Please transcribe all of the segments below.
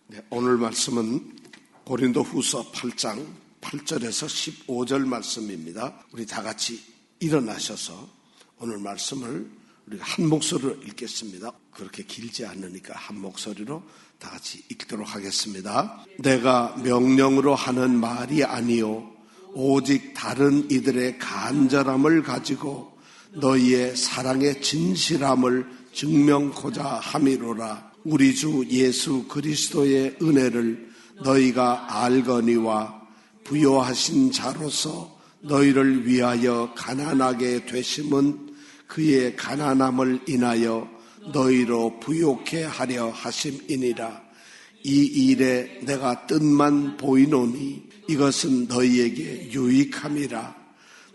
네, 오늘 말씀은 고린도후서 8장 8절에서 15절 말씀입니다. 우리 다 같이 일어나셔서 오늘 말씀을 우리가 한 목소리로 읽겠습니다. 그렇게 길지 않으니까 한 목소리로 다 같이 읽도록 하겠습니다. 내가 명령으로 하는 말이 아니요 오직 다른 이들의 간절함을 가지고 너희의 사랑의 진실함을 증명코자 함이로라. 우리 주 예수 그리스도의 은혜를 너희가 알거니와 부요하신 자로서 너희를 위하여 가난하게 되심은 그의 가난함을 인하여 너희로 부요케 하려 하심이니라. 이 일에 내가 뜻만 보이노니 이것은 너희에게 유익함이라.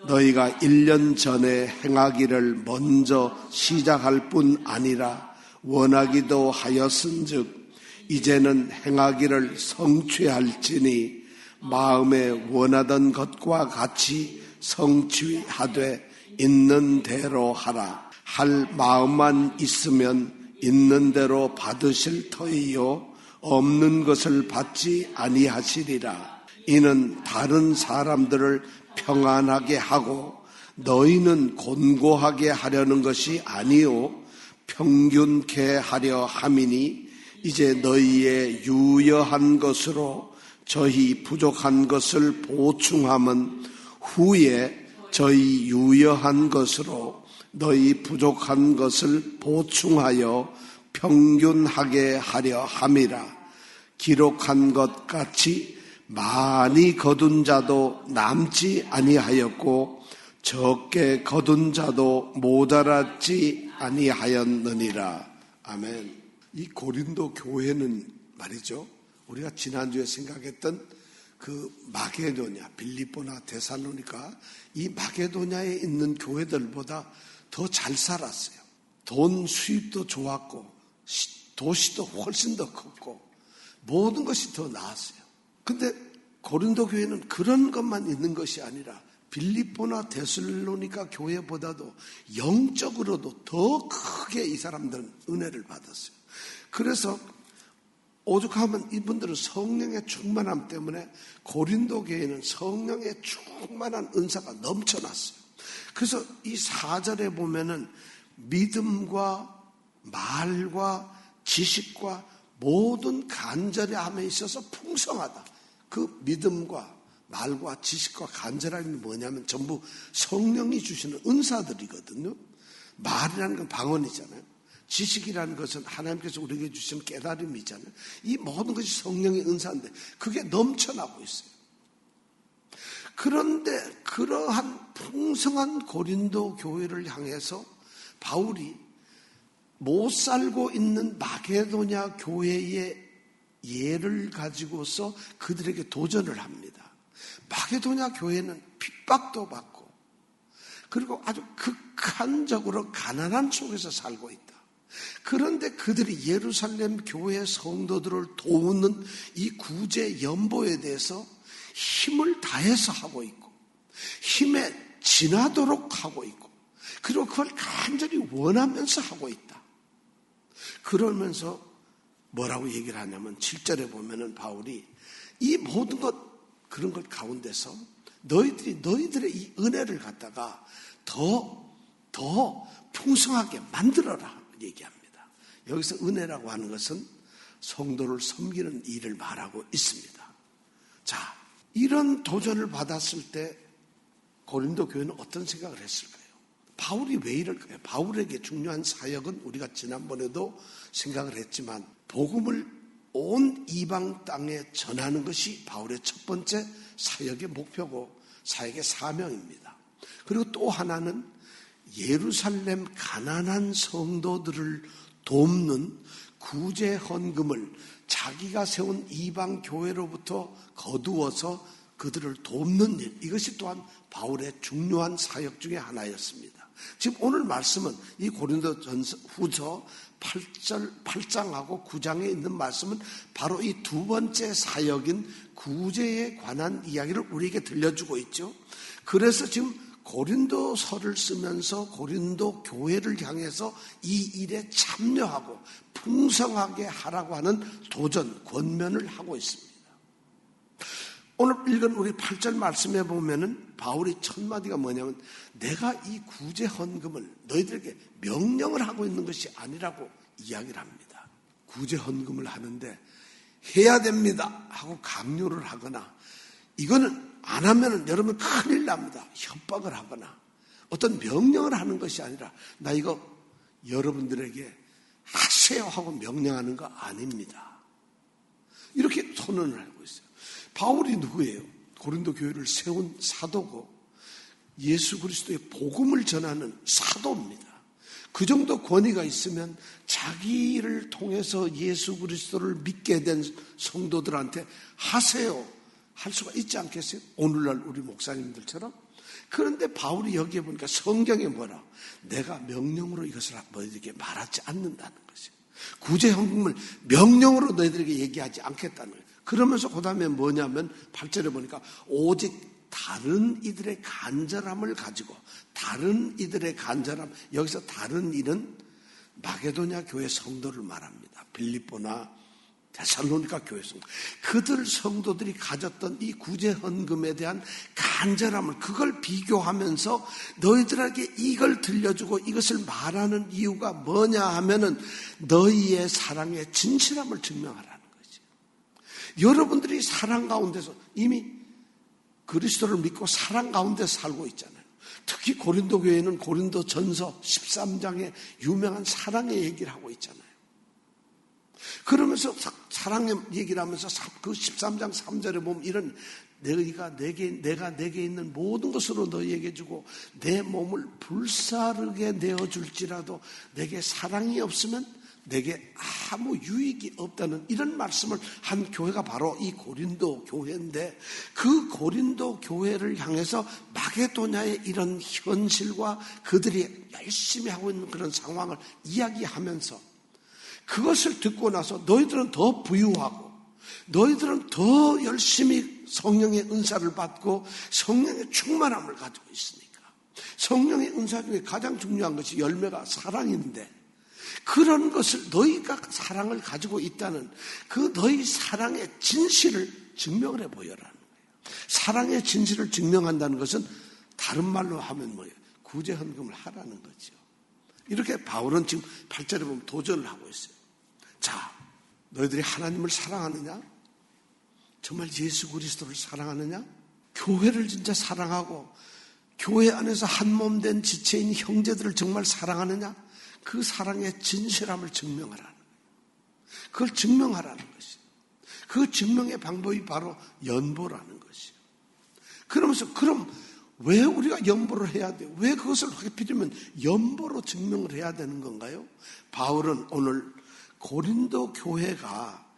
너희가 1년 전에 행하기를 먼저 시작할 뿐 아니라 원하기도 하였은즉 이제는 행하기를 성취할지니 마음에 원하던 것과 같이 성취하되 있는 대로 하라. 할 마음만 있으면 있는 대로 받으실 터이요 없는 것을 받지 아니하시리라. 이는 다른 사람들을 평안하게 하고 너희는 곤고하게 하려는 것이 아니요 평균케 하려 함이니 이제 너희의 유여한 것으로 저희 부족한 것을 보충함은 후에 저희 유여한 것으로 너희 부족한 것을 보충하여 평균하게 하려 함이라. 기록한 것 같이 많이 거둔 자도 남지 아니하였고 적게 거둔 자도 모자랐지 아니하였느니라. 아멘. 이 고린도 교회는 말이죠, 우리가 지난주에 생각했던 그 마게도냐, 빌립보나 데살로니가 이 마게도냐에 있는 교회들보다 더 잘 살았어요. 돈 수입도 좋았고 도시도 훨씬 더 컸고 모든 것이 더 나았어요. 근데 고린도 교회는 그런 것만 있는 것이 아니라 빌립보나 데살로니가 교회보다도 영적으로도 더 크게 이 사람들은 은혜를 받았어요. 그래서 오죽하면 이분들은 성령의 충만함 때문에 고린도 교회는 성령의 충만한 은사가 넘쳐났어요. 그래서 이 4절에 보면은 믿음과 말과 지식과 모든 간절함에 있어서 풍성하다. 그 믿음과 말과 지식과 간절함이 뭐냐면 전부 성령이 주시는 은사들이거든요. 말이라는 건 방언이잖아요. 지식이라는 것은 하나님께서 우리에게 주시는 깨달음이잖아요. 이 모든 것이 성령의 은사인데 그게 넘쳐나고 있어요. 그런데 그러한 풍성한 고린도 교회를 향해서 바울이 못 살고 있는 마게도냐 교회의 예를 가지고서 그들에게 도전을 합니다. 마게도냐 교회는 핍박도 받고 그리고 아주 극한적으로 가난한 속에서 살고 있다. 그런데 그들이 예루살렘 교회 성도들을 도우는 이 구제 연보에 대해서 힘을 다해서 하고 있고 힘에 지나도록 하고 있고 그리고 그걸 간절히 원하면서 하고 있다. 그러면서 뭐라고 얘기를 하냐면 7절에 보면은 바울이 이 모든 것 그런 것 가운데서 너희들의 이 은혜를 갖다가 더 풍성하게 만들어라 얘기합니다. 여기서 은혜라고 하는 것은 성도를 섬기는 일을 말하고 있습니다. 자, 이런 도전을 받았을 때 고린도 교회는 어떤 생각을 했을까요? 바울이 왜 이럴까요? 바울에게 중요한 사역은 우리가 지난번에도 생각을 했지만 복음을 온 이방 땅에 전하는 것이 바울의 첫 번째 사역의 목표고 사역의 사명입니다. 그리고 또 하나는 예루살렘 가난한 성도들을 돕는 구제 헌금을 자기가 세운 이방 교회로부터 거두어서 그들을 돕는 일, 이것이 또한 바울의 중요한 사역 중에 하나였습니다. 지금 오늘 말씀은 이 고린도후서 8장하고 9장에 있는 말씀은 바로 이 두 번째 사역인 구제에 관한 이야기를 우리에게 들려주고 있죠. 그래서 지금 고린도서를 쓰면서 고린도 교회를 향해서 이 일에 참여하고 풍성하게 하라고 하는 도전, 권면을 하고 있습니다. 오늘 읽은 우리 8절 말씀에 보면은 바울이 첫 마디가 뭐냐면 내가 이 구제 헌금을 너희들에게 명령을 하고 있는 것이 아니라고 이야기를 합니다. 구제 헌금을 하는데 해야 됩니다 하고 강요를 하거나 이거는 안 하면은 여러분 큰일 납니다. 협박을 하거나 어떤 명령을 하는 것이 아니라 나 이거 여러분들에게 하세요 하고 명령하는 거 아닙니다. 이렇게 선언을 하고 있어요. 바울이 누구예요? 고린도 교회를 세운 사도고 예수 그리스도의 복음을 전하는 사도입니다. 그 정도 권위가 있으면 자기를 통해서 예수 그리스도를 믿게 된 성도들한테 하세요 할 수가 있지 않겠어요? 오늘날 우리 목사님들처럼. 그런데 바울이 여기에 보니까 성경에 뭐라? 내가 명령으로 이것을 너희들에게 말하지 않는다는 것이에요. 구제 헌금을 명령으로 너희들에게 얘기하지 않겠다는 거예요. 그러면서 그 다음에 뭐냐면 8절에 보니까 오직 다른 이들의 간절함을 가지고 다른 이들의 간절함, 여기서 다른 이는 마게도냐 교회 성도를 말합니다. 빌립보나 데살로니가 교회 성도. 그들 성도들이 가졌던 이 구제 헌금에 대한 간절함을 그걸 비교하면서 너희들에게 이걸 들려주고 이것을 말하는 이유가 뭐냐 하면은 너희의 사랑의 진실함을 증명하라는 거죠. 여러분들이 사랑 가운데서 이미 그리스도를 믿고 사랑 가운데 살고 있잖아요. 특히 고린도 교회는 고린도 전서 13장에 유명한 사랑의 얘기를 하고 있잖아요. 그러면서 사랑의 얘기를 하면서 그 13장 3절에 보면 이런 내가 내게 있는 모든 것으로 너희에게 주고 내 몸을 불사르게 내어줄지라도 내게 사랑이 없으면 내게 아무 유익이 없다는 이런 말씀을 한 교회가 바로 이 고린도 교회인데 그 고린도 교회를 향해서 마게도냐의 이런 현실과 그들이 열심히 하고 있는 그런 상황을 이야기하면서 그것을 듣고 나서 너희들은 더 부유하고 너희들은 더 열심히 성령의 은사를 받고 성령의 충만함을 가지고 있으니까 성령의 은사 중에 가장 중요한 것이 열매가 사랑인데 그런 것을 너희가 사랑을 가지고 있다는 그 너희 사랑의 진실을 증명을 해 보여라는 거예요. 사랑의 진실을 증명한다는 것은 다른 말로 하면 뭐예요? 구제 헌금을 하라는 거죠. 이렇게 바울은 지금 8절에 보면 도전을 하고 있어요. 자, 너희들이 하나님을 사랑하느냐? 정말 예수 그리스도를 사랑하느냐? 교회를 진짜 사랑하고 교회 안에서 한 몸 된 지체인 형제들을 정말 사랑하느냐? 그 사랑의 진실함을 증명하라는 거예요. 그걸 증명하라는 것이에요. 그 증명의 방법이 바로 연보라는 것이에요. 그러면서 그럼 왜 우리가 연보를 해야 돼요? 왜 그것을 하필이면 연보로 증명을 해야 되는 건가요? 바울은 오늘 고린도 교회가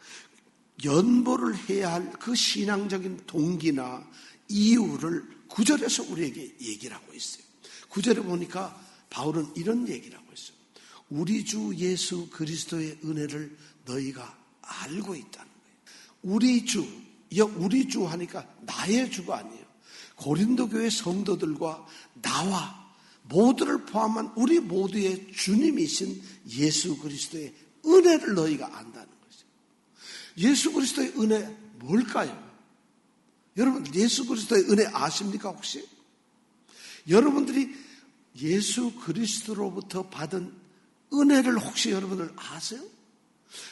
연보를 해야 할 그 신앙적인 동기나 이유를 9절에서 우리에게 얘기를 하고 있어요. 9절에 보니까 바울은 이런 얘기를 하고 있어요. 우리 주 예수 그리스도의 은혜를 너희가 알고 있다는 거예요. 우리 주 하니까 나의 주가 아니에요. 고린도 교회 성도들과 나와 모두를 포함한 우리 모두의 주님이신 예수 그리스도의 은혜를 너희가 안다는 거죠. 예수 그리스도의 은혜 뭘까요? 여러분 예수 그리스도의 은혜 아십니까 혹시? 여러분들이 예수 그리스도로부터 받은 은혜를 혹시 여러분들 아세요?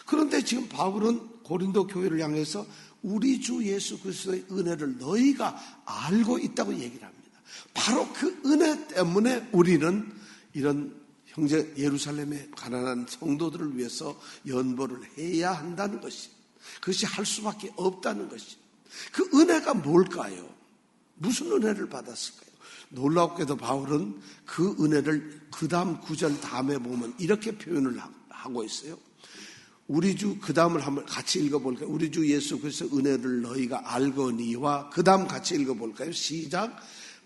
그런데 지금 바울은 고린도 교회를 향해서 우리 주 예수 그리스도의 은혜를 너희가 알고 있다고 얘기를 합니다. 바로 그 은혜 때문에 우리는 이런 형제 예루살렘의 가난한 성도들을 위해서 연보를 해야 한다는 것이 그것이 할 수밖에 없다는 것이 그 은혜가 뭘까요? 무슨 은혜를 받았을까요? 놀랍게도 바울은 그 은혜를 그 다음 9절 다음에 보면 이렇게 표현을 하고 있어요. 우리 주 그 다음을 한번 같이 읽어볼까요? 우리 주 예수 그리스도 은혜를 너희가 알거니와 그 다음 같이 읽어볼까요? 시작.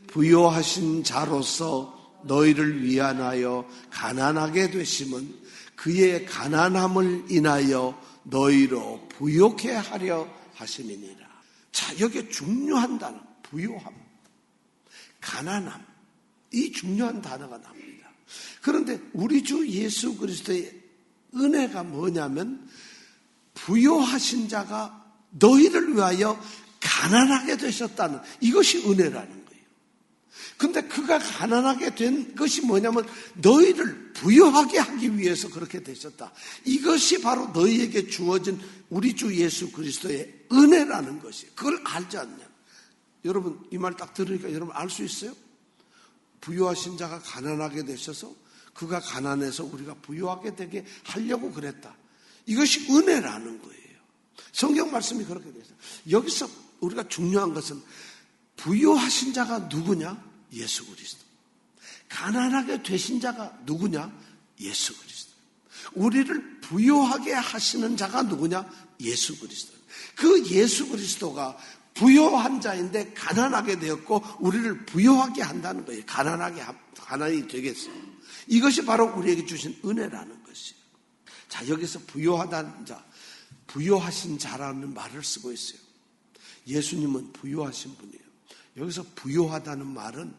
부요하신 자로서 너희를 위하여 가난하게 되심은 그의 가난함을 인하여 너희로 부요케 하려 하심이니라. 자, 여기에 중요한 단어 부요함, 가난함. 이 중요한 단어가 나옵니다. 그런데 우리 주 예수 그리스도의 은혜가 뭐냐면 부요하신 자가 너희를 위하여 가난하게 되셨다는 이것이 은혜라는 거예요. 근데 그가 가난하게 된 것이 뭐냐면 너희를 부요하게 하기 위해서 그렇게 되셨다. 이것이 바로 너희에게 주어진 우리 주 예수 그리스도의 은혜라는 것이에요. 그걸 알지 않냐? 여러분 이 말 딱 들으니까 여러분 알 수 있어요? 부요하신 자가 가난하게 되셔서 그가 가난해서 우리가 부요하게 되게 하려고 그랬다. 이것이 은혜라는 거예요. 성경 말씀이 그렇게 되어 있어요. 여기서 우리가 중요한 것은 부요하신 자가 누구냐? 예수 그리스도. 가난하게 되신 자가 누구냐? 예수 그리스도. 우리를 부요하게 하시는 자가 누구냐? 예수 그리스도. 그 예수 그리스도가 부요한 자인데 가난하게 되었고 우리를 부요하게 한다는 거예요. 가난이 되겠어요. 이것이 바로 우리에게 주신 은혜라는 것이에요. 자, 여기서 부요하다는 자, 부요하신 자라는 말을 쓰고 있어요. 예수님은 부요하신 분이에요. 여기서 부요하다는 말은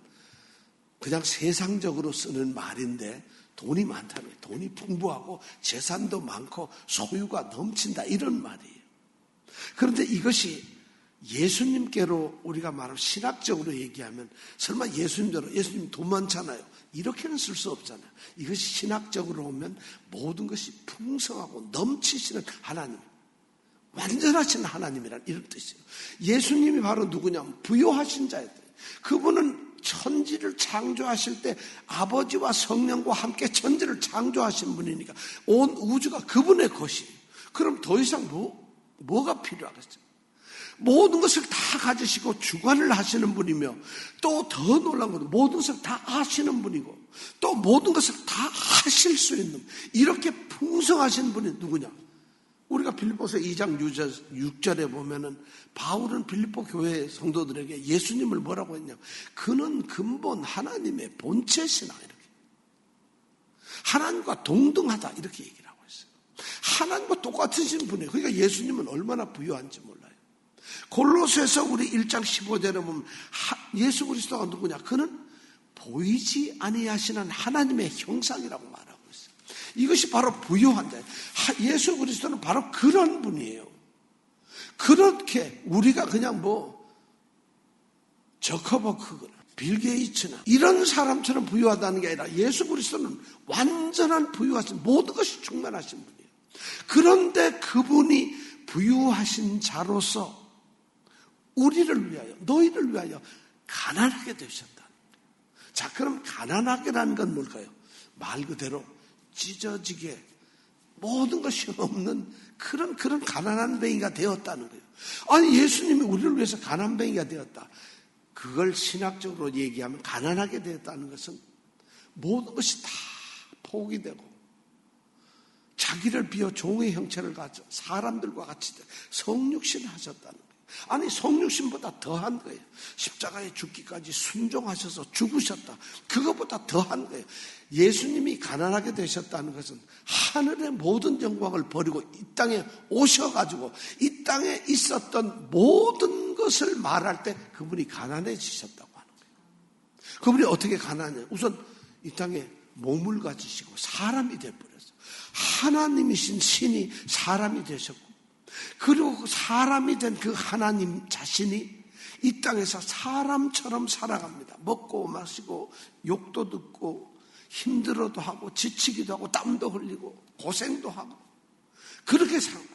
그냥 세상적으로 쓰는 말인데 돈이 많다는 거예요. 돈이 풍부하고 재산도 많고 소유가 넘친다 이런 말이에요. 그런데 이것이 예수님께로 우리가 말하면 신학적으로 얘기하면 설마 예수님 돈 많잖아요. 이렇게는 쓸 수 없잖아요. 이것이 신학적으로 오면 모든 것이 풍성하고 넘치시는 하나님, 완전하신 하나님이란 이런 뜻이에요. 예수님이 바로 누구냐면 부요하신 자였어요. 그분은 천지를 창조하실 때 아버지와 성령과 함께 천지를 창조하신 분이니까 온 우주가 그분의 것이에요. 그럼 더 이상 뭐가 필요하겠어요? 모든 것을 다 가지시고 주관을 하시는 분이며 또 더 놀라운 것은 모든 것을 다 아시는 분이고 또 모든 것을 다 하실 수 있는 이렇게 풍성하신 분이 누구냐? 우리가 빌립보서 2장 6절에 보면은 바울은 빌립보 교회 성도들에게 예수님을 뭐라고 했냐? 그는 근본 하나님의 본체시나 이렇게. 하나님과 동등하다 이렇게 얘기를 하고 있어요. 하나님과 똑같으신 분이에요. 그러니까 예수님은 얼마나 부유한지 몰라요. 골로새서 우리 1장 15절에 보면 예수 그리스도가 누구냐? 그는 보이지 아니하시는 하나님의 형상이라고 말하고 있어요. 이것이 바로 부유한 자예요. 예수 그리스도는 바로 그런 분이에요. 그렇게 우리가 그냥 저커버크거나 빌 게이츠나 이런 사람처럼 부유하다는 게 아니라 예수 그리스도는 완전한 부유하신 모든 것이 충만하신 분이에요. 그런데 그분이 부유하신 자로서 우리를 위하여 너희를 위하여 가난하게 되셨다. 자, 그럼 가난하게라는 건 뭘까요? 말 그대로 찢어지게 모든 것이 없는 그런 가난한 뱅이가 되었다는 거예요. 아니 예수님이 우리를 위해서 가난한 뱅이가 되었다. 그걸 신학적으로 얘기하면 가난하게 되었다는 것은 모든 것이 다 포기되고 자기를 비워 종의 형체를 가져 사람들과 같이 성육신을 하셨다는 거예요. 아니 성육신보다 더한 거예요. 십자가에 죽기까지 순종하셔서 죽으셨다. 그것보다 더한 거예요. 예수님이 가난하게 되셨다는 것은 하늘의 모든 영광을 버리고 이 땅에 오셔가지고 이 땅에 있었던 모든 것을 말할 때 그분이 가난해지셨다고 하는 거예요. 그분이 어떻게 가난해요? 우선 이 땅에 몸을 가지시고 사람이 되어버렸어요. 하나님이신 신이 사람이 되셨고 그리고 그 사람이 된 그 하나님 자신이 이 땅에서 사람처럼 살아갑니다. 먹고 마시고 욕도 듣고 힘들어도 하고 지치기도 하고 땀도 흘리고 고생도 하고 그렇게 살아가죠.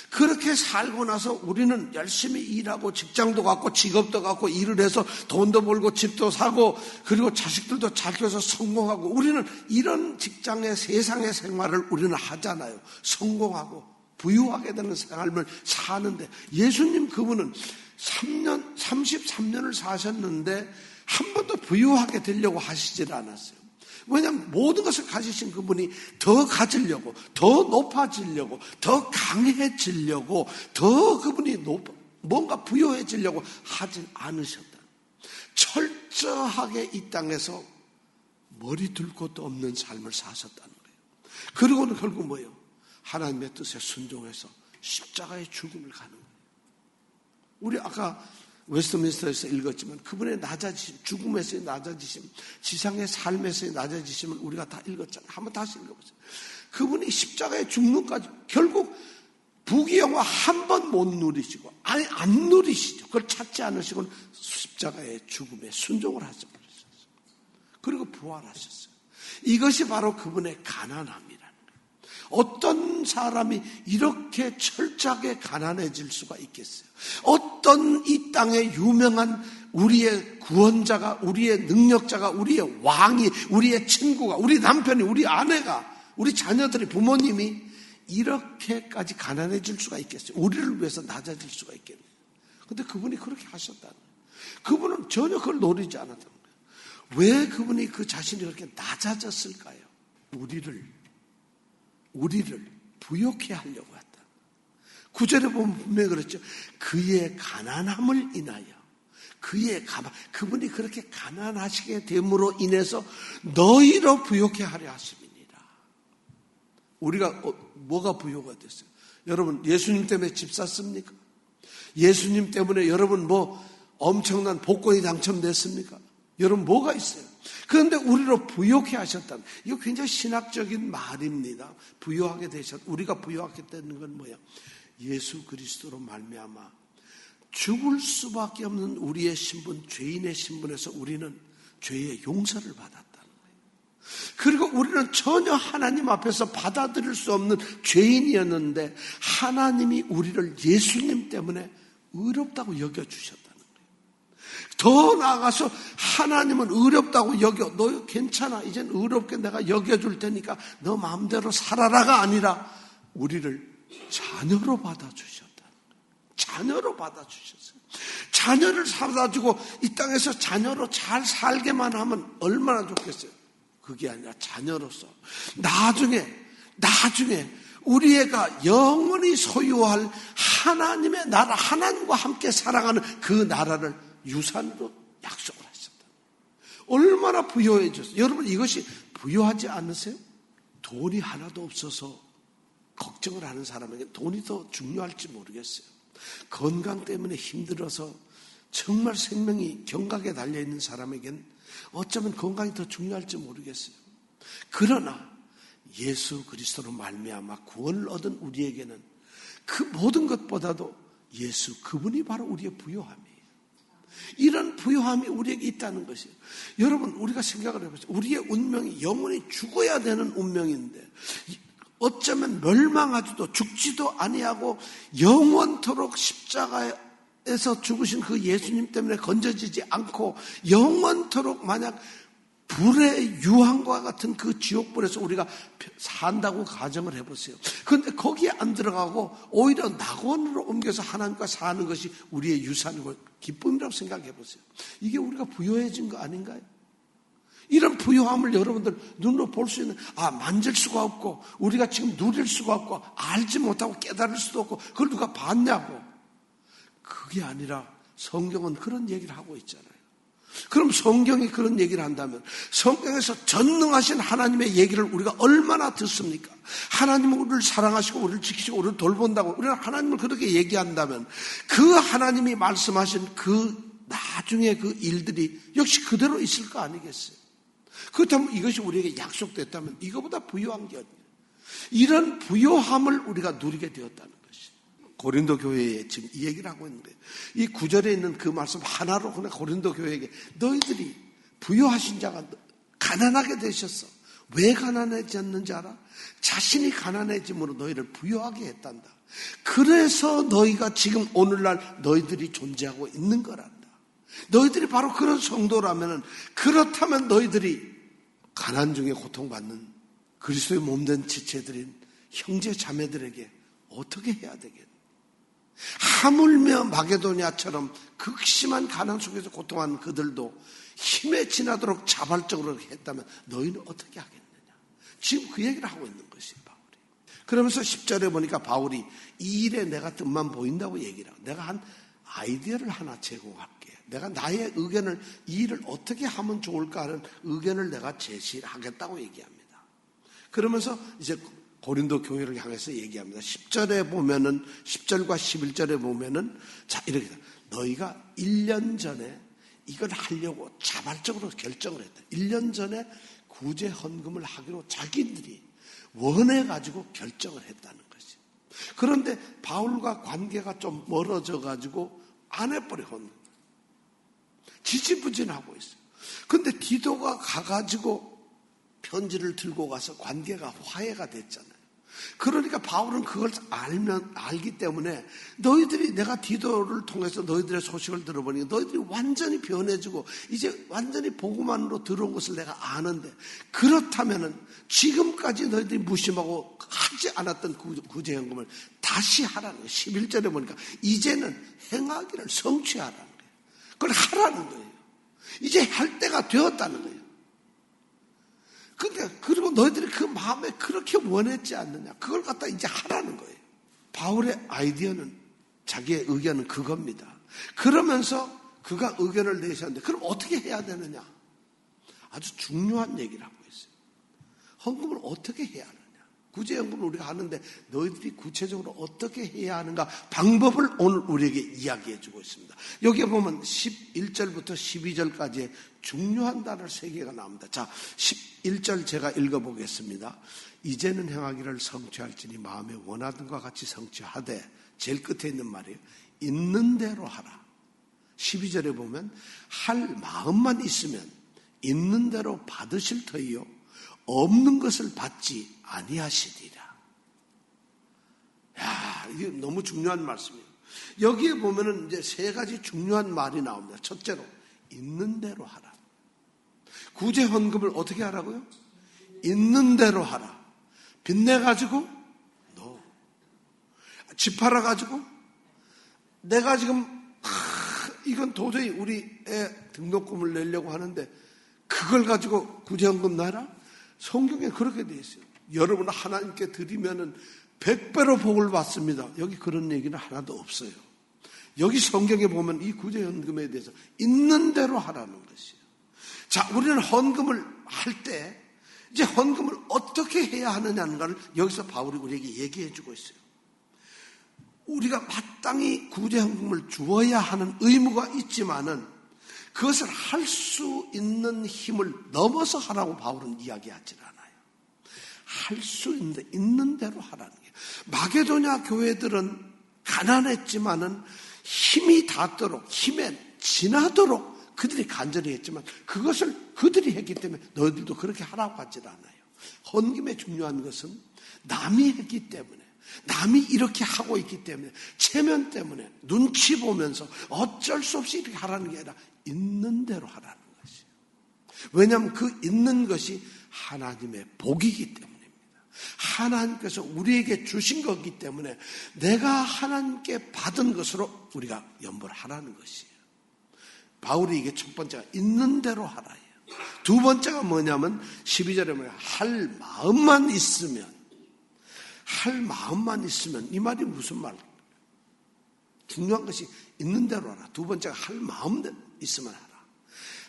그렇게 살고 나서 우리는 열심히 일하고 직장도 갖고 직업도 갖고 일을 해서 돈도 벌고 집도 사고 그리고 자식들도 잘 키워서 성공하고 우리는 이런 직장의 세상의 생활을 우리는 하잖아요. 성공하고 부유하게 되는 삶을 사는데 예수님 그분은 33년을 사셨는데 한 번도 부유하게 되려고 하시질 않았어요. 왜냐하면 모든 것을 가지신 그분이 더 가지려고 더 높아지려고 더 강해지려고 더 그분이 뭔가 부유해지려고 하진 않으셨다. 철저하게 이 땅에서 머리 둘 곳도 없는 삶을 사셨다는 거예요. 그리고는 결국 뭐예요? 하나님의 뜻에 순종해서 십자가의 죽음을 가는 거예요. 우리 아까 웨스트민스터에서 읽었지만 그분의 낮아지심, 죽음에서의 낮아지심, 지상의 삶에서의 낮아지심을 우리가 다 읽었잖아요. 한번 다시 읽어보세요. 그분이 십자가에 죽는까지 결국 부귀영화 한 번 못 누리시고, 아니 안 누리시죠. 그걸 찾지 않으시고 십자가의 죽음에 순종을 하셔버렸어요. 그리고 부활하셨어요. 이것이 바로 그분의 가난함이라는 거예요. 어떤 사람이 이렇게 철저하게 가난해질 수가 있겠어요? 어떤 이 땅의 유명한 우리의 구원자가, 우리의 능력자가, 우리의 왕이, 우리의 친구가, 우리 남편이, 우리 아내가, 우리 자녀들이, 부모님이 이렇게까지 가난해질 수가 있겠어요? 우리를 위해서 낮아질 수가 있겠네요. 그런데 그분이 그렇게 하셨다는 거예요. 그분은 전혀 그걸 노리지 않았다는 거예요. 왜 그분이 그 자신이 그렇게 낮아졌을까요? 우리를 부욕해 하려고 했다. 9절에 보면 분명히 그랬죠. 그의 가난함을 인하여, 그분이 그렇게 가난하시게 됨으로 인해서 너희로 부욕해 하려 하심이니라. 우리가 뭐가 부요가 됐어요? 여러분, 예수님 때문에 집 샀습니까? 예수님 때문에 여러분 엄청난 복권이 당첨됐습니까? 여러분 뭐가 있어요? 그런데 우리로 부요케 하셨다는, 이거 굉장히 신학적인 말입니다. 부요하게 우리가 부요하게 되는 건 뭐야? 예수 그리스도로 말미암아 죽을 수밖에 없는 우리의 신분, 죄인의 신분에서 우리는 죄의 용서를 받았다는 거예요. 그리고 우리는 전혀 하나님 앞에서 받아들일 수 없는 죄인이었는데 하나님이 우리를 예수님 때문에 의롭다고 여겨주셨다는 거예요. 더 나아가서 하나님은 의롭다고 여겨, 너 괜찮아, 이젠 의롭게 내가 여겨줄 테니까 너 마음대로 살아라가 아니라 우리를 자녀로 받아주셨다. 자녀로 받아주셨어요. 자녀를 받아주고 이 땅에서 자녀로 잘 살게만 하면 얼마나 좋겠어요. 그게 아니라 자녀로서 나중에 우리 애가 영원히 소유할 하나님의 나라, 하나님과 함께 살아가는 그 나라를 유산으로 약속을 하셨다. 얼마나 부유해졌어요. 여러분, 이것이 부유하지 않으세요? 돈이 하나도 없어서 걱정을 하는 사람에게 돈이 더 중요할지 모르겠어요. 건강 때문에 힘들어서 정말 생명이 경각에 달려있는 사람에겐 어쩌면 건강이 더 중요할지 모르겠어요. 그러나 예수 그리스도로 말미암아 구원을 얻은 우리에게는 그 모든 것보다도 예수, 그분이 바로 우리의 부요함이에요. 이런 부요함이 우리에게 있다는 것이에요. 여러분, 우리가 생각을 해보세요. 우리의 운명이 영원히 죽어야 되는 운명인데 어쩌면 멸망하지도 죽지도 아니하고 영원토록 십자가에서 죽으신 그 예수님 때문에 건져지지 않고 영원토록 만약 불의 유황과 같은 그 지옥불에서 우리가 산다고 가정을 해보세요. 그런데 거기에 안 들어가고 오히려 낙원으로 옮겨서 하나님과 사는 것이 우리의 유산이고 기쁨이라고 생각해 보세요. 이게 우리가 부유해진 거 아닌가요? 이런 부유함을 여러분들 눈으로 볼 수 있는, 만질 수가 없고 우리가 지금 누릴 수가 없고 알지 못하고 깨달을 수도 없고 그걸 누가 봤냐고. 그게 아니라 성경은 그런 얘기를 하고 있잖아요. 그럼 성경이 그런 얘기를 한다면 성경에서 전능하신 하나님의 얘기를 우리가 얼마나 듣습니까? 하나님은 우리를 사랑하시고 우리를 지키시고 우리를 돌본다고 우리는 하나님을 그렇게 얘기한다면 그 하나님이 말씀하신 그 나중에 그 일들이 역시 그대로 있을 거 아니겠어요? 그렇다면 이것이 우리에게 약속됐다면 이거보다 부유한 게 어디냐? 이런 부유함을 우리가 누리게 되었다는 것이 고린도 교회에 지금 이 얘기를 하고 있는데, 이 9절에 있는 그 말씀 하나로 그냥 고린도 교회에게 너희들이 부유하신 자가 가난하게 되셨어. 왜 가난해졌는지 알아? 자신이 가난해짐으로 너희를 부유하게 했단다. 그래서 너희가 지금 오늘날 너희들이 존재하고 있는 거란다. 너희들이 바로 그런 성도라면, 그렇다면 너희들이 가난 중에 고통받는 그리스도의 몸된 지체들인 형제 자매들에게 어떻게 해야 되겠나? 하물며 마게도냐처럼 극심한 가난 속에서 고통하는 그들도 힘에 지나도록 자발적으로 했다면 너희는 어떻게 하겠느냐? 지금 그 얘기를 하고 있는 것이 바울이. 그러면서 10절에 보니까 바울이 이 일에 내가 뜻만 보인다고 얘기를 하고, 내가 한 아이디어를 하나 제공할게. 내가 나의 의견을, 이 일을 어떻게 하면 좋을까 하는 의견을 내가 제시하겠다고 얘기합니다. 그러면서 이제 고린도 교회를 향해서 얘기합니다. 10절에 보면은 10절과 11절에 보면은 자 이렇게 너희가 1년 전에 이걸 하려고 자발적으로 결정을 했다. 1년 전에 구제 헌금을 하기로 자기들이 원해가지고 결정을 했다는 것이. 그런데 바울과 관계가 좀 멀어져가지고 안 해버려 헌금. 지지부진하고 있어요. 근데 디도가 가가지고 편지를 들고 가서 관계가 화해가 됐잖아요. 그러니까 바울은 그걸 알기 때문에 너희들이 내가 디도를 통해서 너희들의 소식을 들어보니 너희들이 완전히 변해지고 이제 완전히 복음만으로 들어온 것을 내가 아는데 그렇다면은 지금까지 너희들이 무심하고 하지 않았던 구제헌금을 다시 하라는 거예요. 11절에 보니까 이제는 행하기를 성취하라는 거예요. 그걸 하라는 거예요. 이제 할 때가 되었다는 거예요. 그리고 너희들이 그 마음에 그렇게 원했지 않느냐. 그걸 갖다 이제 하라는 거예요. 바울의 아이디어는 자기의 의견은 그겁니다. 그러면서 그가 의견을 내셨는데 그럼 어떻게 해야 되느냐. 아주 중요한 얘기를 하고 있어요. 헌금을 어떻게 해야 하느냐. 구제헌금을 우리가 하는데 너희들이 구체적으로 어떻게 해야 하는가 방법을 오늘 우리에게 이야기해 주고 있습니다. 여기에 보면 11절부터 12절까지의 중요한 단어 3개가 나옵니다. 자, 11절 제가 읽어보겠습니다. 이제는 행하기를 성취할지니 마음에 원하던 것과 같이 성취하되 제일 끝에 있는 말이에요. 있는 대로 하라. 12절에 보면 할 마음만 있으면 있는 대로 받으실 터이요 없는 것을 받지 아니하시리라. 야, 이게 너무 중요한 말씀이에요. 여기에 보면은 이제 3가지 중요한 말이 나옵니다. 첫째로 있는 대로 하라. 구제 헌금을 어떻게 하라고요? 있는 대로 하라. 빚내 가지고 집 팔아 가지고 내가 지금 이건 도저히 우리 애 등록금을 내려고 하는데 그걸 가지고 구제 헌금 내라? 성경에 그렇게 돼 있어요. 여러분 하나님께 드리면은 100배로 복을 받습니다. 여기 그런 얘기는 하나도 없어요. 여기 성경에 보면 이 구제헌금에 대해서 있는 대로 하라는 것이에요. 자, 우리는 헌금을 할 때 이제 헌금을 어떻게 해야 하느냐는 걸 여기서 바울이 우리에게 얘기해 주고 있어요. 우리가 마땅히 구제헌금을 주어야 하는 의무가 있지만은 그것을 할 수 있는 힘을 넘어서 하라고 바울은 이야기하지 않아요. 할 수 있는 대로 하라는 게. 마게도냐 교회들은 가난했지만은 힘이 닿도록, 힘에 지나도록 그들이 간절히 했지만 그것을 그들이 했기 때문에 너희들도 그렇게 하라고 하지 않아요. 헌금의 중요한 것은 남이 했기 때문에, 남이 이렇게 하고 있기 때문에, 체면 때문에, 눈치 보면서 어쩔 수 없이 이렇게 하라는 게 아니라 있는 대로 하라는 것이에요. 왜냐하면 그 있는 것이 하나님의 복이기 때문입니다. 하나님께서 우리에게 주신 거기 때문에 내가 하나님께 받은 것으로 우리가 연보를 하라는 것이에요. 바울이 이게 첫 번째가 있는 대로 하라예요. 두 번째가 뭐냐면 12절에 뭐냐, 할 마음만 있으면 이 말이 무슨 말이에요? 중요한 것이 있는 대로 하라. 두 번째가 할 마음 있으면 하라.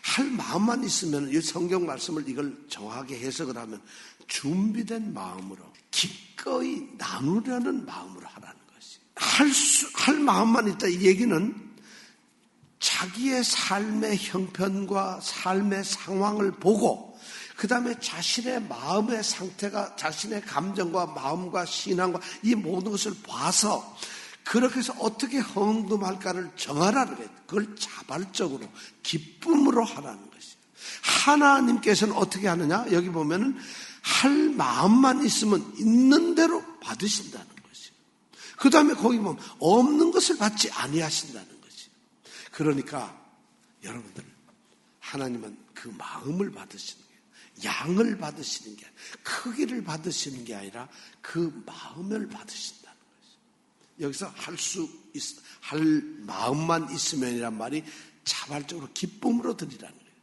할 마음만 있으면 이 성경 말씀을 이걸 정확하게 해석을 하면 준비된 마음으로 기꺼이 나누려는 마음으로 하라는 것이. 할 마음만 있다. 이 얘기는 자기의 삶의 형편과 삶의 상황을 보고 그 다음에 자신의 마음의 상태가 자신의 감정과 마음과 신앙과 이 모든 것을 봐서 그렇게 해서 어떻게 헌금할까를 정하라는 거예요. 그걸 자발적으로 기쁨으로 하라는 것이에요. 하나님께서는 어떻게 하느냐? 여기 보면은 할 마음만 있으면 있는 대로 받으신다는 것이에요. 그 다음에 거기 보면 없는 것을 받지 아니하신다는 것이에요. 그러니까 여러분들 하나님은 그 마음을 받으시는 거예요. 양을 받으시는 게 아니라 크기를 받으시는 게 아니라 그 마음을 받으신다는 것이에요. 여기서 할 마음만 있으면이란 말이 자발적으로 기쁨으로 드리라는 거예요.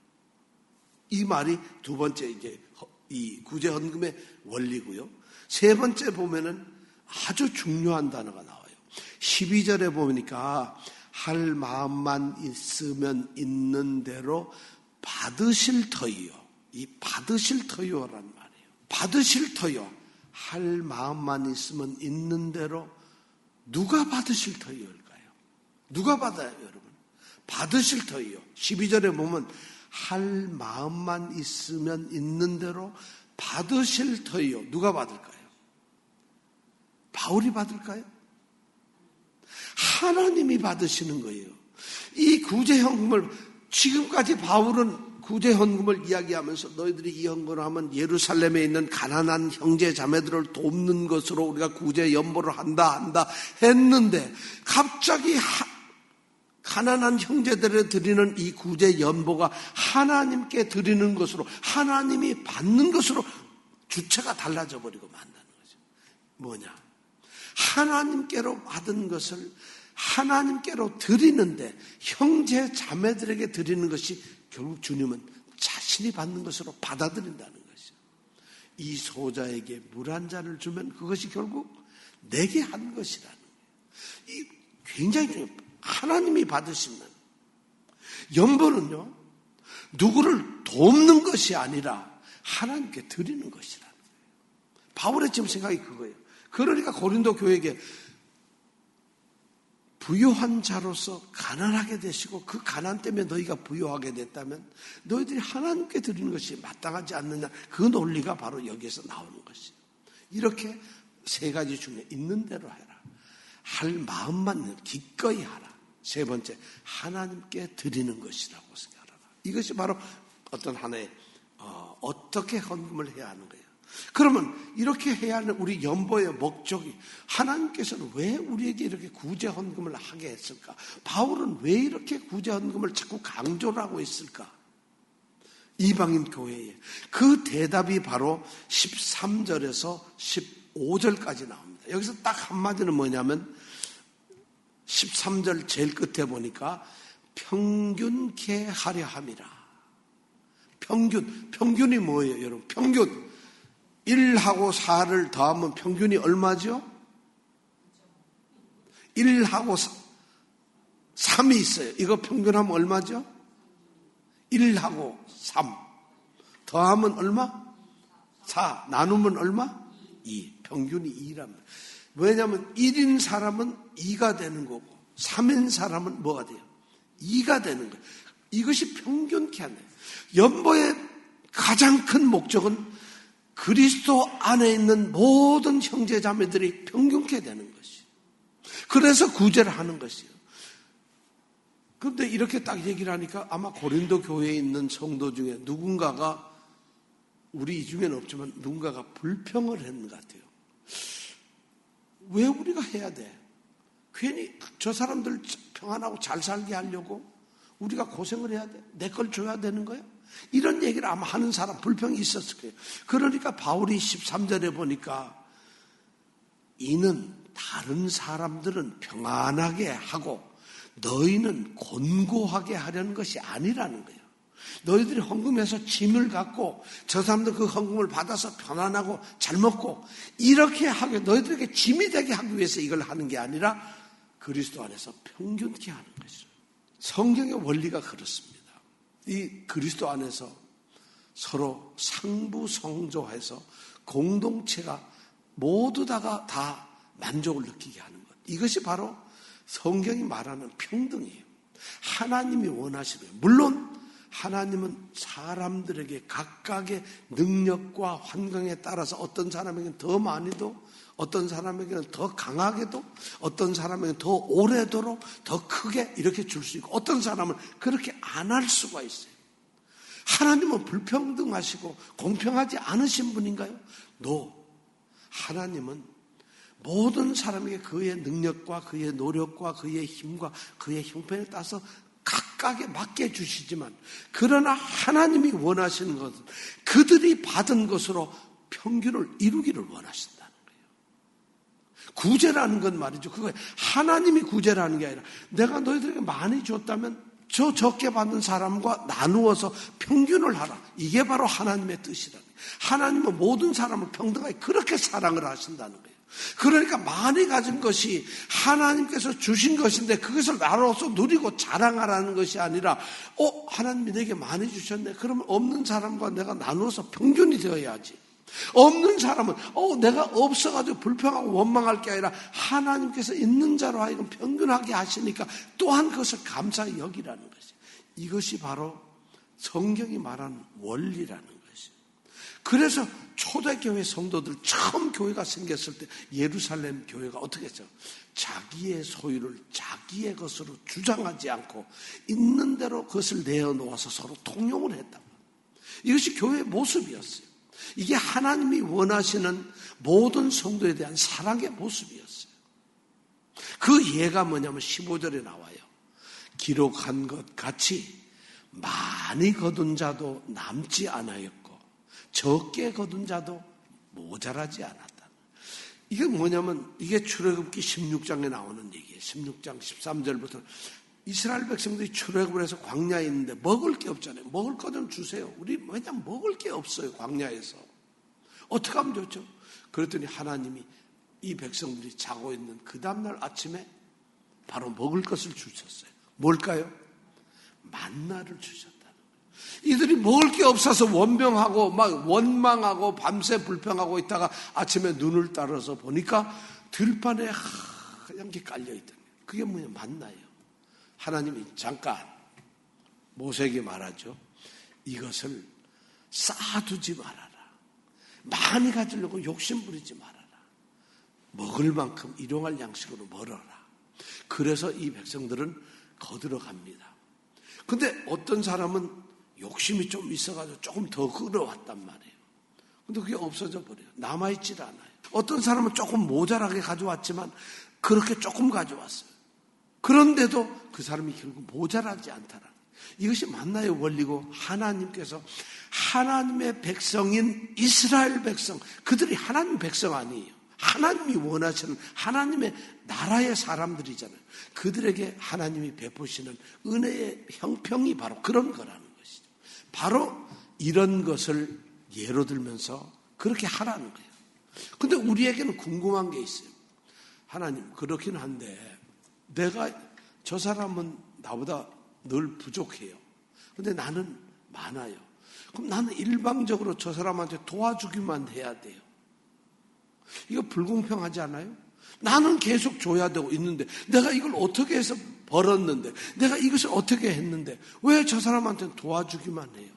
이 말이 두 번째 이제 이 구제헌금의 원리고요. 세 번째 보면은 아주 중요한 단어가 나와요. 12절에 보니까 할 마음만 있으면 있는 대로 받으실 터이요. 이 받으실 터요란 말이에요. 받으실 터요. 할 마음만 있으면 있는 대로 누가 받으실 터이올까요? 누가 받아요, 여러분? 받으실 터이요. 12절에 보면 할 마음만 있으면 있는 대로 받으실 터이요. 누가 받을까요? 바울이 받을까요? 하나님이 받으시는 거예요. 이 구제헌금을 지금까지 바울은 구제헌금을 이야기하면서 너희들이 이 헌금을 하면 예루살렘에 있는 가난한 형제 자매들을 돕는 것으로 우리가 구제연보를 한다 했는데 갑자기 가난한 형제들에 드리는 이 구제연보가 하나님께 드리는 것으로 하나님이 받는 것으로 주체가 달라져 버리고 만다는 거죠. 뭐냐? 하나님께로 받은 것을 하나님께로 드리는데 형제 자매들에게 드리는 것이 결국 주님은 자신이 받는 것으로 받아들인다는 것이죠. 이 소자에게 물 한 잔을 주면 그것이 결국 내게 한 것이라는 거예요. 이 굉장히 중요해요. 하나님이 받으시면 연보는요 누구를 돕는 것이 아니라 하나님께 드리는 것이라는 거예요. 바울의 지금 생각이 그거예요. 그러니까 고린도 교회에게 부유한 자로서 가난하게 되시고 그 가난 때문에 너희가 부유하게 됐다면 너희들이 하나님께 드리는 것이 마땅하지 않느냐, 그 논리가 바로 여기에서 나오는 것이에요. 이렇게 세 가지 중에 있는 대로 해라. 할 마음만 기꺼이 하라. 세 번째, 하나님께 드리는 것이라고 생각하라. 이것이 바로 어떤 하나의 어떻게 헌금을 해야 하는 거예요. 그러면 이렇게 해야 하는 우리 연보의 목적이 하나님께서는 왜 우리에게 이렇게 구제헌금을 하게 했을까? 바울은 왜 이렇게 구제헌금을 자꾸 강조를 하고 있을까? 이방인 교회에. 그 대답이 바로 13절에서 15절까지 나옵니다. 여기서 딱 한마디는 뭐냐면 13절 제일 끝에 보니까 평균케 하려 함이라. 평균이 뭐예요, 여러분? 평균. 1하고 4를 더하면 평균이 얼마죠? 1하고 3이 있어요. 이거 평균하면 얼마죠? 1하고 3. 더하면 얼마? 4. 나누면 얼마? 2. 평균이 2랍니다. 왜냐하면 1인 사람은 2가 되는 거고 3인 사람은 뭐가 돼요? 2가 되는 거예요. 이것이 평균케 하네요. 연보의 가장 큰 목적은 그리스도 안에 있는 모든 형제자매들이 평균케 되는 것이에요. 그래서 구제를 하는 것이에요. 그런데 이렇게 딱 얘기를 하니까 아마 고린도 교회에 있는 성도 중에 누군가가, 우리 중에는 없지만 누군가가 불평을 했는 것 같아요. 왜 우리가 해야 돼? 괜히 저 사람들 평안하고 잘 살게 하려고 우리가 고생을 해야 돼? 내 걸 줘야 되는 거야? 이런 얘기를 아마 하는 사람, 불평이 있었을 거예요. 그러니까 바울이 13절에 보니까 이는 다른 사람들은 평안하게 하고 너희는 곤고하게 하려는 것이 아니라는 거예요. 너희들이 헌금해서 짐을 갖고 저 사람들 그 헌금을 받아서 편안하고 잘 먹고 이렇게 하게, 너희들에게 짐이 되게 하기 위해서 이걸 하는 게 아니라 그리스도 안에서 평균케 하는 것이죠. 성경의 원리가 그렇습니다. 이 그리스도 안에서 서로 상부성조해서 공동체가 모두 다가 다 만족을 느끼게 하는 것. 이것이 바로 성경이 말하는 평등이에요. 하나님이 원하시는 거예요. 물론 하나님은 사람들에게 각각의 능력과 환경에 따라서 어떤 사람에게는 더 많이도, 어떤 사람에게는 더 강하게도, 어떤 사람에게는 더 오래도록 더 크게 이렇게 줄 수 있고, 어떤 사람은 그렇게 안 할 수가 있어요. 하나님은 불평등하시고 공평하지 않으신 분인가요? No. 하나님은 모든 사람에게 그의 능력과 그의 노력과 그의 힘과 그의 형편에 따라서 각각에 맞게 주시지만, 그러나 하나님이 원하시는 것은 그들이 받은 것으로 평균을 이루기를 원하신다는 거예요. 구제라는 건 말이죠. 그거 하나님이 구제라는 게 아니라 내가 너희들에게 많이 줬다면 저 적게 받는 사람과 나누어서 평균을 하라. 이게 바로 하나님의 뜻이라는 거예요. 하나님은 모든 사람을 평등하게 그렇게 사랑을 하신다는 거예요. 그러니까 많이 가진 것이 하나님께서 주신 것인데 그것을 나로서 누리고 자랑하라는 것이 아니라 하나님이 내게 많이 주셨네. 그러면 없는 사람과 내가 나누어서 평균이 되어야지. 없는 사람은 내가 없어가지고 불평하고 원망할 게 아니라 하나님께서 있는 자로 하여금 평균하게 하시니까 또한 그것을 감사히 여기라는 것이. 이것이 바로 성경이 말하는 원리라는 것이. 그래서 초대교회 성도들 처음 교회가 생겼을 때 예루살렘 교회가 어떻게 했죠? 자기의 소유를 자기의 것으로 주장하지 않고 있는 대로 그것을 내어놓아서 서로 통용을 했다. 이것이 교회의 모습이었어요. 이게 하나님이 원하시는 모든 성도에 대한 사랑의 모습이었어요. 그 예가 뭐냐면 15절에 나와요. 기록한 것 같이 많이 거둔 자도 남지 않았고 적게 거둔 자도 모자라지 않았다. 이게 뭐냐면 이게 출애굽기 16장에 나오는 얘기예요. 16장 13절부터 이스라엘 백성들이 출애굽을 해서 광야에 있는데 먹을 게 없잖아요. 먹을 것 좀 주세요. 우리 왜냐면 먹을 게 없어요. 광야에서. 어떻게 하면 좋죠? 그랬더니 하나님이 이 백성들이 자고 있는 그 다음날 아침에 바로 먹을 것을 주셨어요. 뭘까요? 만나를 주셨다는 거예요. 이들이 먹을 게 없어서 원병하고 막 원망하고 밤새 불평하고 있다가 아침에 눈을 따라서 보니까 들판에 하얀 게 깔려있다는 거예요. 그게 뭐냐? 만나예요. 하나님이 잠깐 모세에게 말하죠. 이것을 쌓아두지 말아라. 많이 가지려고 욕심부리지 말아라. 먹을 만큼 일용할 양식으로 멀어라. 그래서 이 백성들은 거들어갑니다. 근데 어떤 사람은 욕심이 좀 있어가지고 조금 더 끌어왔단 말이에요. 근데 그게 없어져 버려요. 남아있질 않아요. 어떤 사람은 조금 모자라게 가져왔지만 그렇게 조금 가져왔어요. 그런데도 그 사람이 결국 모자라지 않다라는 거예요. 이것이 만나의 원리고 하나님께서 하나님의 백성인 이스라엘 백성, 그들이 하나님 백성 아니에요. 하나님이 원하시는 하나님의 나라의 사람들이잖아요. 그들에게 하나님이 베푸시는 은혜의 형평이 바로 그런 거라는 것이죠. 바로 이런 것을 예로 들면서 그렇게 하라는 거예요. 근데 우리에게는 궁금한 게 있어요. 하나님, 그렇긴 한데 내가 저 사람은 나보다 늘 부족해요. 근데 나는 많아요. 그럼 나는 일방적으로 저 사람한테 도와주기만 해야 돼요. 이거 불공평하지 않아요? 나는 계속 줘야 되고 있는데 내가 이걸 어떻게 해서 벌었는데 내가 이것을 어떻게 했는데 왜 저 사람한테는 도와주기만 해요?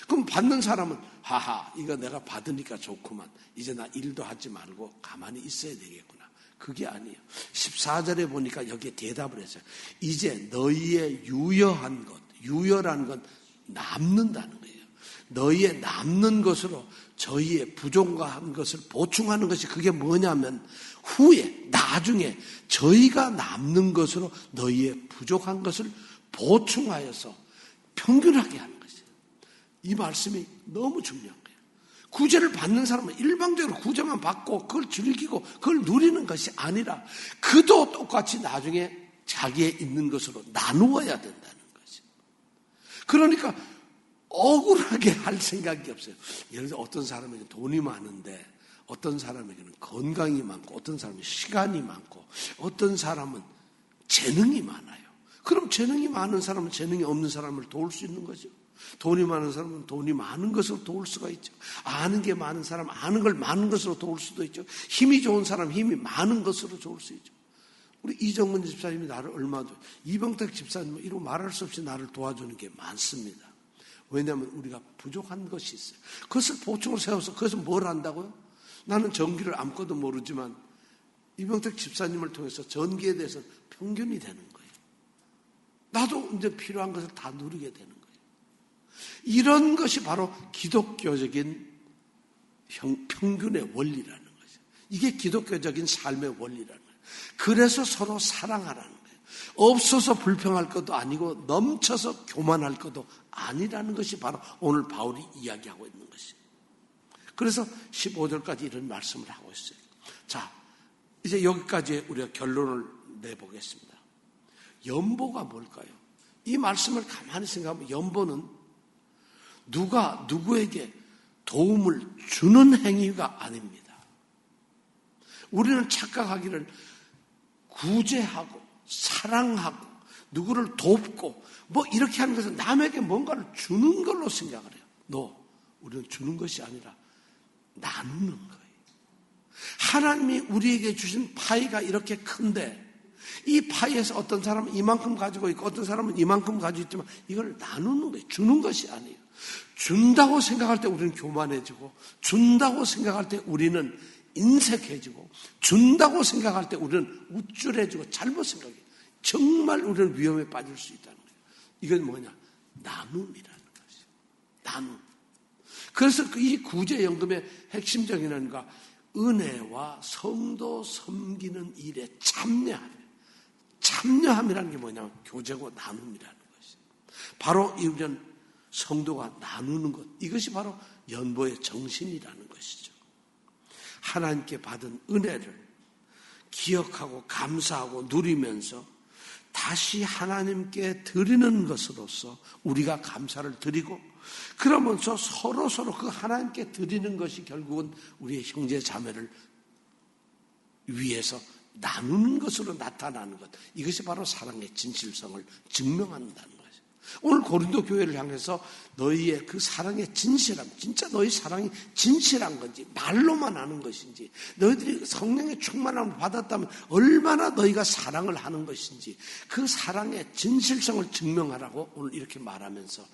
그럼 받는 사람은 하하 이거 내가 받으니까 좋구만. 이제 나 일도 하지 말고 가만히 있어야 되겠구나. 그게 아니에요. 14절에 보니까 여기에 대답을 했어요. 이제 너희의 유여한 것, 유여라는 건 남는다는 거예요. 너희의 남는 것으로 저희의 부족한 것을 보충하는 것이 그게 뭐냐면 후에 나중에 저희가 남는 것으로 너희의 부족한 것을 보충하여서 평균하게 하는 것이에요. 이 말씀이 너무 중요한 거예요. 구제를 받는 사람은 일방적으로 구제만 받고 그걸 즐기고 그걸 누리는 것이 아니라 그도 똑같이 나중에 자기의 있는 것으로 나누어야 된다는 거죠. 그러니까 억울하게 할 생각이 없어요. 예를 들어 어떤 사람에게는 돈이 많은데 어떤 사람에게는 건강이 많고 어떤 사람은 시간이 많고 어떤 사람은 재능이 많아요. 그럼 재능이 많은 사람은 재능이 없는 사람을 도울 수 있는 거죠. 돈이 많은 사람은 돈이 많은 것으로 도울 수가 있죠. 아는 게 많은 사람 아는 걸 많은 것으로 도울 수도 있죠. 힘이 좋은 사람 힘이 많은 것으로 도울 수 있죠. 우리 이정근 집사님이 나를 얼마도 이병택 집사님은 이러고 말할 수 없이 나를 도와주는 게 많습니다. 왜냐하면 우리가 부족한 것이 있어요. 그것을 보충을 세워서 그것을 뭘 한다고요? 나는 전기를 아무것도 모르지만 이병택 집사님을 통해서 전기에 대해서 평균이 되는 거예요. 나도 이제 필요한 것을 다 누리게 되는 거예요. 이런 것이 바로 기독교적인 평균의 원리라는 거죠. 이게 기독교적인 삶의 원리라는 거예요. 그래서 서로 사랑하라는 거예요. 없어서 불평할 것도 아니고 넘쳐서 교만할 것도 아니라는 것이 바로 오늘 바울이 이야기하고 있는 것이에요. 그래서 15절까지 이런 말씀을 하고 있어요. 자, 이제 여기까지 우리가 결론을 내보겠습니다. 연보가 뭘까요? 이 말씀을 가만히 생각하면 연보는 누가 누구에게 도움을 주는 행위가 아닙니다. 우리는 착각하기를 구제하고 사랑하고 누구를 돕고 뭐 이렇게 하는 것은 남에게 뭔가를 주는 걸로 생각을 해요. 우리는 주는 것이 아니라 나누는 거예요. 하나님이 우리에게 주신 파이가 이렇게 큰데 이 파이에서 어떤 사람은 이만큼 가지고 있고 어떤 사람은 이만큼 가지고 있지만 이걸 나누는 거예요. 주는 것이 아니에요. 준다고 생각할 때 우리는 교만해지고 준다고 생각할 때 우리는 인색해지고 준다고 생각할 때 우리는 우쭐해지고 잘못 생각해요. 정말 우리는 위험에 빠질 수 있다는 거예요. 이건 뭐냐? 나눔이라는 것이에요. 나눔. 그래서 이 구제연금의 핵심적인 의미가 은혜와 성도 섬기는 일에 참여함이라는 게 뭐냐면 교제고 나눔이라는 것이에요. 바로 이런 성도가 나누는 것, 이것이 바로 연보의 정신이라는 것이죠. 하나님께 받은 은혜를 기억하고 감사하고 누리면서 다시 하나님께 드리는 것으로서 우리가 감사를 드리고 그러면서 서로 그 하나님께 드리는 것이 결국은 우리의 형제 자매를 위해서 나누는 것으로 나타나는 것. 이것이 바로 사랑의 진실성을 증명한다는 것이죠. 오늘 고린도 교회를 향해서 너희의 그 사랑의 진실함, 진짜 너희 사랑이 진실한 건지 말로만 하는 것인지 너희들이 성령의 충만함을 받았다면 얼마나 너희가 사랑을 하는 것인지 그 사랑의 진실성을 증명하라고 오늘 이렇게 말하면서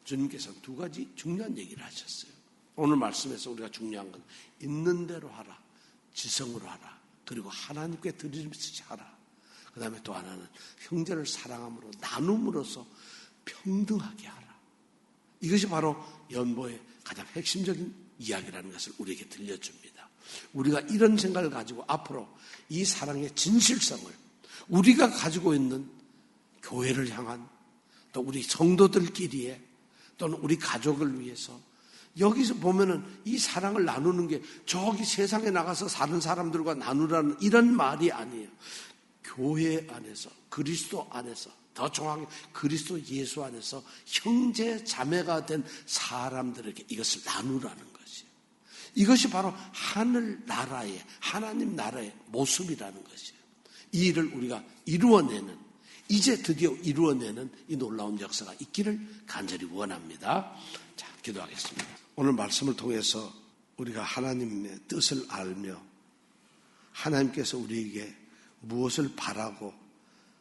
주님께서는 두 가지 중요한 얘기를 하셨어요. 오늘 말씀에서 우리가 중요한 건 있는 대로 하라, 지성으로 하라, 그리고 하나님께 드리면서 하라. 그 다음에 또 하나는 형제를 사랑함으로 나눔으로써 평등하게 하라. 이것이 바로 연보의 가장 핵심적인 이야기라는 것을 우리에게 들려줍니다. 우리가 이런 생각을 가지고 앞으로 이 사랑의 진실성을 우리가 가지고 있는 교회를 향한 또 우리 성도들끼리의 또는 우리 가족을 위해서 여기서 보면은 이 사랑을 나누는 게 저기 세상에 나가서 사는 사람들과 나누라는 이런 말이 아니에요. 교회 안에서 그리스도 안에서 더 정확히 그리스도 예수 안에서 형제 자매가 된 사람들에게 이것을 나누라는 것이에요. 이것이 바로 하늘나라의 하나님 나라의 모습이라는 것이에요. 이 일을 우리가 이루어내는 이제 드디어 이루어내는 이 놀라운 역사가 있기를 간절히 원합니다. 자, 기도하겠습니다. 오늘 말씀을 통해서 우리가 하나님의 뜻을 알며 하나님께서 우리에게 무엇을 바라고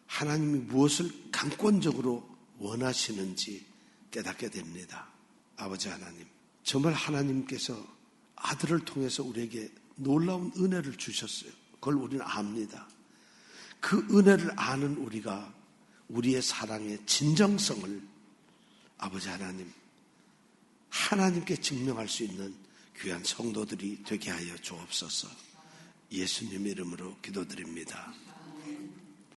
하나님이 무엇을 강권적으로 원하시는지 깨닫게 됩니다. 아버지 하나님, 정말 하나님께서 아들을 통해서 우리에게 놀라운 은혜를 주셨어요. 그걸 우리는 압니다. 그 은혜를 아는 우리가 우리의 사랑의 진정성을 아버지 하나님, 하나님께 증명할 수 있는 귀한 성도들이 되게 하여 주옵소서. 예수님 이름으로 기도드립니다.